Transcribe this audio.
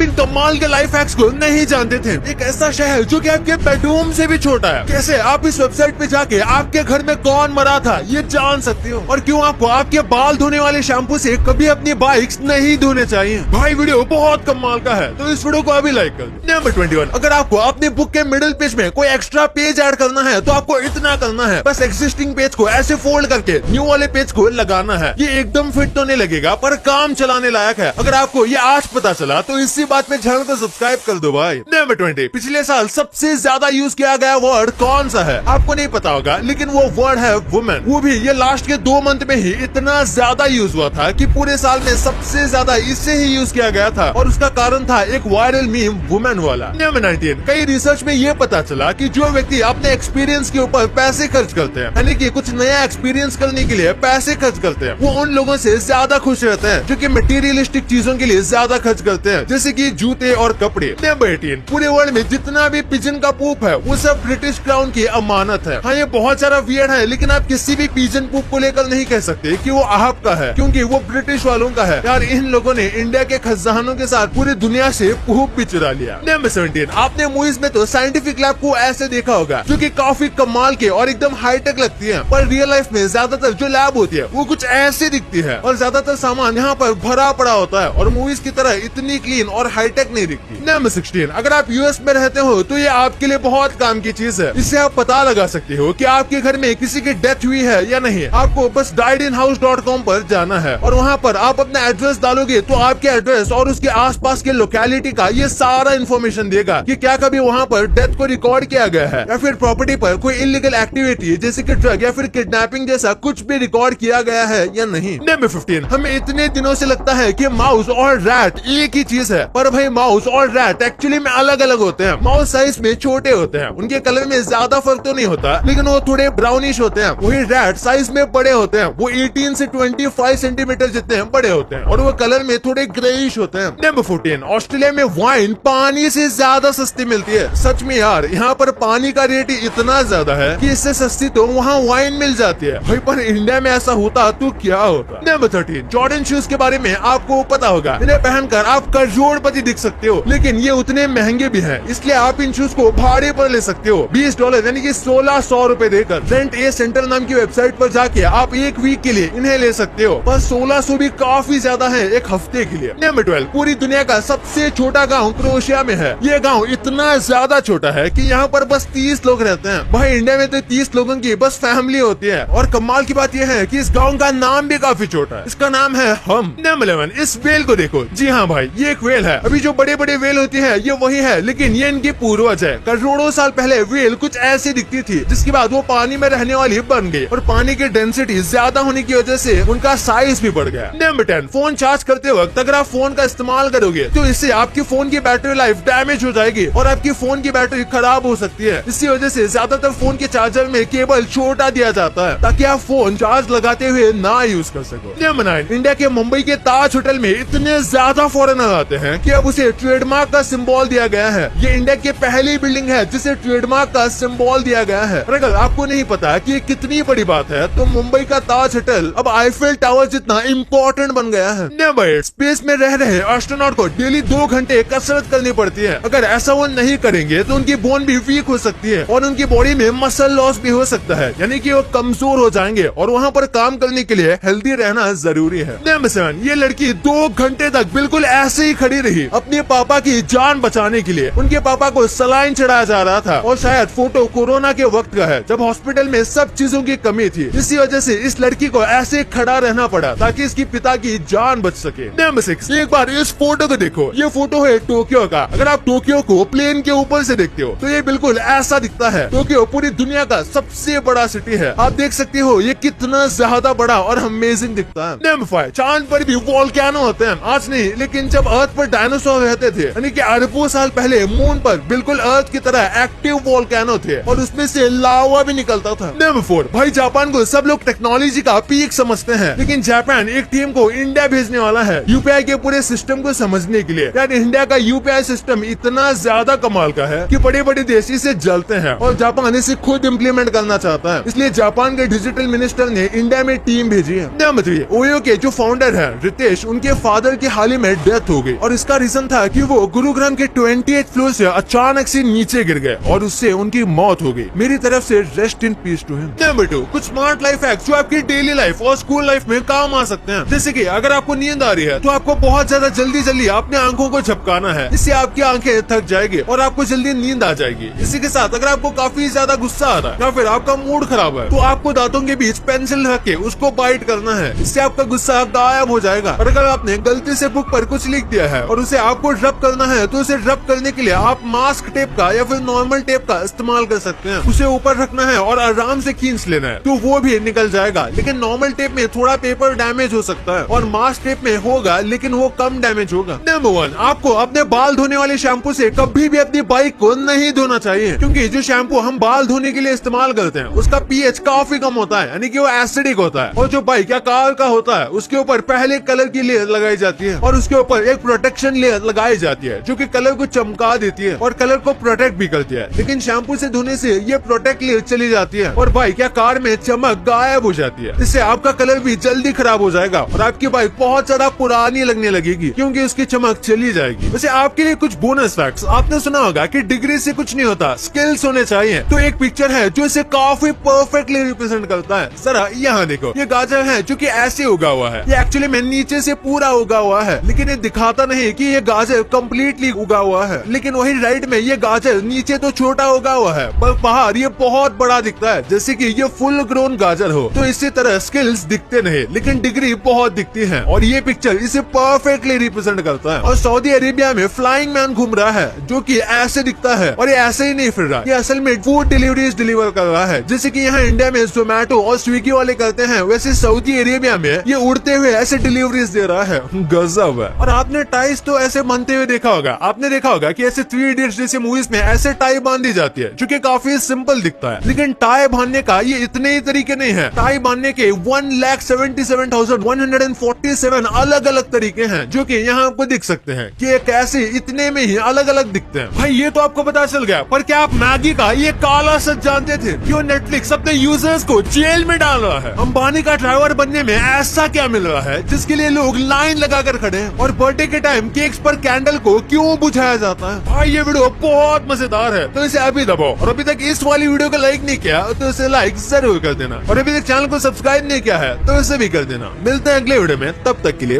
इन कमाल के life hacks को नहीं जानते थे। एक ऐसा शहर जो कि आपके बेडरूम से भी छोटा है। कैसे आप इस वेबसाइट पे जाके आपके घर में कौन मरा था ये जान सकते हो। और क्यों आपको आपके बाल धोने वाले शैम्पू से कभी अपनी बाइक्स नहीं धोने चाहिए। भाई वीडियो बहुत कमाल का है, तो इस वीडियो को अभी लाइक कर। नंबर 21, अगर आपको अपने बुक के मिडिल पेज में कोई एक्स्ट्रा पेज ऐड करना है तो आपको इतना करना है, बस एक्जिस्टिंग पेज को ऐसे फोल्ड करके न्यू वाले पेज को लगाना है। ये एकदम फिट तो नहीं लगेगा पर काम चलाने लायक है। अगर आपको ये आज पता चला तो इसी बात पे चैनल को सब्सक्राइब कर दो भाई। नंबर 20, पिछले साल सबसे ज्यादा यूज किया गया वर्ड कौन सा है? आपको नहीं पता होगा, लेकिन वो वर्ड है वुमेन। वो भी ये लास्ट के 2 मंथ में ही इतना ज्यादा यूज हुआ था कि पूरे साल में सबसे ज्यादा इससे ही यूज किया गया था। और उसका कारण था एक वायरल मीम वुमेन वाला। नंबर 19, कई रिसर्च में ये पता चला कि जो व्यक्ति अपने एक्सपीरियंस के ऊपर पैसे खर्च करते हैं, यानी कि कुछ नया एक्सपीरियंस करने के लिए पैसे खर्च करते हैं, वो उन लोगों से ज्यादा खुश रहते हैं जो कि मटेरियलिस्टिक चीजों के लिए ज्यादा खर्च करते हैं, जैसे कि जूते और कपड़े। नंबर 18, पूरे वर्ल्ड में जितना भी पिजन का पूप है वो सब ब्रिटिश क्राउन की अमानत है। हाँ, ये बहुत सारा वियर्ड है, लेकिन आप किसी भी पिजन पूप को लेकर नहीं कह सकते कि वो आपका है, क्योंकि वो ब्रिटिश वालों का है। यार, इन लोगों ने इंडिया के खजानों के साथ पूरी दुनिया से पूप भी चुरा लिया। नंबर 17, आपने मूवीज में तो साइंटिफिक लैब को ऐसे देखा होगा जो कि काफी कमाल के और एकदम हाईटेक लगती है, पर रियल लाइफ में ज्यादातर जो लैब होती है वो कुछ ऐसे दिखती है और ज्यादातर सामान यहाँ पर भरा पड़ा होता है और मूवीज की तरह इतनी क्लीन और हाईटेक नहीं दिखती। नंबर 16, अगर आप यूएस में रहते हो तो ये आपके लिए बहुत काम की चीज है। इससे आप पता लगा सकते हो कि आपके घर में किसी की डेथ हुई है या नहीं। आपको बस diedinhouse.com पर जाना है और वहाँ पर आप अपना एड्रेस डालोगे तो आपके एड्रेस और उसके आसपास के लोकेलिटी का ये सारा इन्फॉर्मेशन देगा कि क्या कभी वहाँ पर डेथ को रिकॉर्ड किया गया है या फिर प्रॉपर्टी पर कोई इलीगल एक्टिविटी जैसे कि ड्रग या फिर किडनैपिंग जैसा कुछ भी रिकॉर्ड किया गया है या नहीं। नंबर 15, हमें इतने दिनों से लगता है कि माउस और रैट एक ही चीज है, पर भाई माउस और रैट एक्चुअली में अलग अलग होते हैं। माउस साइज में छोटे होते हैं, उनके कलर में ज्यादा फर्क तो नहीं होता, लेकिन वो थोड़े ब्राउनिश होते हैं। वही रैट साइज में बड़े होते हैं, वो 18 से 25 सेंटीमीटर जितने बड़े होते हैं और वो कलर में थोड़े ग्रेइश होते हैं। नंबर 14, ऑस्ट्रेलिया में वाइन पानी से ज्यादा सस्ती मिलती है। सच में यार, यहाँ पर पानी का रेट इतना ज्यादा है कि इससे सस्ती तो वहाँ वाइन मिल जाती है भाई, पर इंडिया में ऐसा होता तो क्या होता। नंबर 13, जॉर्डन शूज के बारे में आपको पता होगा। इन्हें पहनकर आप करोड़पति दिख सकते हो, लेकिन ये उतने महंगे भी हैं, इसलिए आप इन शूज को भाड़े पर ले सकते हो। $20 यानी कि 1600 रुपए देकर रेंट ए सेंटर नाम की वेबसाइट पर जाके आप एक वीक के लिए इन्हें ले सकते हो, पर 1600 भी काफी ज्यादा है एक हफ्ते के लिए। नंबर 12, पूरी दुनिया का सबसे छोटा गाँव क्रोएशिया में है। ये गाँव इतना ज्यादा छोटा है कि यहाँ पर बस 30 लोग रहते हैं। भाई, इंडिया में तो 30 लोगों की बस फैमिली होती है। और कमाल की बात यह है कि इस गाँव का नाम भी काफी छोटा है, इसका नाम है हम। नंबर 11, इस वेल को देखो। जी हाँ भाई, ये एक वेल है। अभी जो बड़े बड़े वेल होती है ये वही है, लेकिन ये इनकी पूर्वज है। करोड़ों साल पहले वेल कुछ ऐसी दिखती थी, जिसके बाद वो पानी में रहने वाली बन गई और पानी की डेंसिटी ज्यादा होने की वजह से उनका साइज भी बढ़ गया। नंबर 10, फोन चार्ज करते वक्त अगर आप फोन का इस्तेमाल करोगे तो इससे आपकी फोन की बैटरी लाइफ डैमेज हो जाएगी और आपकी फोन की बैटरी खराब हो सकती है। इसी वजह से ज्यादातर फोन के चार्जर में केबल छोटा दिया जाता है ताकि आप फोन चार्ज लगाते हुए ना यूज कर सको। नंबर 9, इंडिया के मुंबई के ताज होटल में इतने ज्यादा फॉरेनर आते हैं कि अब उसे ट्रेडमार्क का सिंबल दिया गया है। ये इंडिया की पहली बिल्डिंग है जिसे ट्रेडमार्क का सिंबल दिया गया है। और अगर आपको नहीं पता कि ये कितनी बड़ी बात है, तो मुंबई का ताज होटल अब आईफेल टावर जितना इम्पोर्टेंट बन गया है। नंबर 8, स्पेस में रह रहे एस्ट्रोनॉट को डेली 2 घंटे कसरत करनी पड़ती है। अगर ऐसा वो नहीं करेंगे तो उनकी बोन भी वीक हो सकती है और उनकी बॉडी में मसल लॉस भी हो सकता है, यानी कि वो कमजोर हो जाएंगे और वहाँ पर काम करने के लिए हेल्दी रहना जरूरी है। नंबर 7, ये लड़की 2 घंटे तक बिल्कुल ऐसे ही खड़ी रही अपने पापा की जान बचाने के लिए। उनके पापा को सलाइन चढ़ाया जा रहा था और शायद फोटो कोरोना के वक्त का है जब हॉस्पिटल में सब चीजों की कमी थी। इसी वजह से इस लड़की को ऐसे खड़ा रहना पड़ा ताकि इसकी पिता की जान बच सके। नंबर 6, एक बार इस फोटो को देखो। ये फोटो है टोक्यो का। अगर आप टोक्यो को प्लेन के ऊपर से देखते हो तो ये बिल्कुल ऐसा दिखता है। टोक्यो पूरी दुनिया का सबसे बड़ा सिटी है। आप देख सकते हो ये कितना ज्यादा बड़ा और अमेजिंग दिखता है। नंबर 5, चांद पर भी वोल्केनो होते हैं। आज नहीं, लेकिन जब अर्थ पर डायनासोर रहते थे, यानी कि अरबों साल पहले मून पर बिल्कुल अर्थ की तरह एक्टिव वोल्केनो थे और उसमें से लावा भी निकलता था। नंबर 4, भाई जापान को सब लोग टेक्नोलॉजी का पीक समझते हैं, लेकिन जापान एक टीम को इंडिया भेजने वाला है यूपीआई के पूरे सिस्टम को समझने के लिए। यार, इंडिया का यूपीआई सिस्टम इतना ज्यादा कमाल का है कि बड़े बड़े देश इसे जलते हैं और जापान इसे खुद इम्प्लीमेंट करना चाहता है। इसलिए जापान के डिजिटल मिनिस्टर ने इंडिया में टीम भेजी है। नंबर 3, ओयो के जो फाउंडर है रितेश, उनके फादर की हाल ही में डेथ हो गई और इसका इसका रीजन था कि वो गुरुग्राम के 28 फ्लोर से अचानक से नीचे गिर गए और उससे उनकी मौत हो गई। मेरी तरफ से rest in peace to him. Number 2, कुछ स्मार्ट लाइफ हैक्स जो आपकी डेली लाइफ और स्कूल लाइफ में काम आ सकते हैं। जैसे कि अगर आपको नींद आ रही है तो आपको बहुत ज्यादा जल्दी अपने आंखों को झपकाना है, इससे आपकी आंखें थक जाएगी और आपको जल्दी नींद आ जाएगी। इसी के साथ अगर आपको काफी ज्यादा गुस्सा आ रहा है या फिर आपका मूड खराब है तो आपको दांतों के बीच पेंसिल रख के उसको बाइट करना है, इससे आपका गुस्सा गायब हो जाएगा। और अगर आपने गलती से बुक पर कुछ लिख दिया है और उसे आपको रब करना है तो उसे रब करने के लिए आप मास्क टेप का या फिर नॉर्मल टेप का इस्तेमाल कर सकते हैं। उसे ऊपर रखना है और आराम से खींच लेना है तो वो भी निकल जाएगा। लेकिन नॉर्मल टेप में थोड़ा पेपर डैमेज हो सकता है और मास्क टेप में होगा लेकिन वो कम डैमेज होगा। नंबर 1, आपको अपने बाल धोने वाले शैम्पू से कभी भी अपनी बाइक को नहीं धोना चाहिए, क्योंकि जो शैम्पू हम बाल धोने के लिए इस्तेमाल करते हैं उसका पीएच काफी कम होता है, यानी कि वो एसिडिक होता है। और जो बाइक या कार का होता है उसके ऊपर पहले कलर की लेयर लगाई जाती है और उसके ऊपर एक प्रोटेक्शन लेयर लगाई जाती है जो कि कलर को चमका देती है और कलर को प्रोटेक्ट भी करती है। लेकिन शैम्पू से धोने से ये प्रोटेक्ट लेयर चली जाती है और बाइक या कार में चमक गायब हो जाती है। इससे आपका कलर भी जल्दी खराब हो जाएगा और आपकी बाइक बहुत ज्यादा पुरानी लगने लगेगी क्योंकि उसकी चमक चली जाएगी। वैसे आपके लिए कुछ बोनस फैक्ट्स। आपने सुना होगा कि डिग्री से कुछ नहीं होता, स्किल्स होने चाहिए। तो एक पिक्चर है जो इसे काफी परफेक्टली रिप्रेजेंट करता है। जरा यहाँ देखो, ये गाजर है जो कि ऐसे उगा हुआ है। ये एक्चुअली में नीचे से पूरा उगा हुआ है लेकिन ये दिखाता नहीं कि ये गाजर कम्प्लीटली उगा हुआ है। लेकिन वही राइट में ये गाजर नीचे तो छोटा उगा हुआ है पर बाहर ये बहुत बड़ा दिखता है, जैसे कि ये फुल ग्रोन गाजर हो। तो इसी तरह स्किल्स दिखते नहीं लेकिन डिग्री बहुत दिखती है और ये पिक्चर इसे परफेक्टली रिप्रेजेंट करता है। और सऊदी अरेबिया में फ्लाइंग मैन घूम रहा है जो कि ऐसे दिखता है और ये ऐसे ही नहीं फिर रहा, ये असल में फूड डिलीवरीज डिलीवर कर रहा है। जैसे कि यहाँ इंडिया में जोमेटो और स्विगी वाले करते हैं, वैसे सऊदी अरेबिया में ये उड़ते हुए ऐसे डिलीवरीज दे रहा है। गजब है। और आपने टाइज तो ऐसे बनते हुए देखा होगा। आपने देखा होगा कि ऐसे 3 इडियट्स जैसे मूवीज में ऐसे टाई बांधी जाती है जो कि काफी सिंपल दिखता है, लेकिन टाई बांधने का ये इतने ही तरीके नहीं है। टाई बांधने के 1,77,147 अलग अलग तरीके हैं जो कि यहाँ आपको दिख सकते हैं कि ये कैसे इतने में ही अलग अलग दिखते हैं। भाई ये तो आपको पता चल गया, पर क्या आप मैगी का ये काला सच जानते थे? क्यों नेटफ्लिक्स अपने यूजर्स को जेल में डाल रहा है? अंबानी का ड्राइवर बनने में ऐसा क्या मिल रहा है जिसके लिए लोग लाइन लगाकर खड़े हैं? और बर्थडे के टाइम केक्स पर कैंडल को क्यों बुझाया जाता है? भाई ये वीडियो बहुत मजेदार है तो इसे अभी दबाओ, और अभी तक इस वाली वीडियो को लाइक नहीं किया तो इसे लाइक जरूर कर देना, और अभी तक चैनल को सब्सक्राइब नहीं किया है तो इसे भी कर देना। मिलते हैं अगले वीडियो में, तब तक के लिए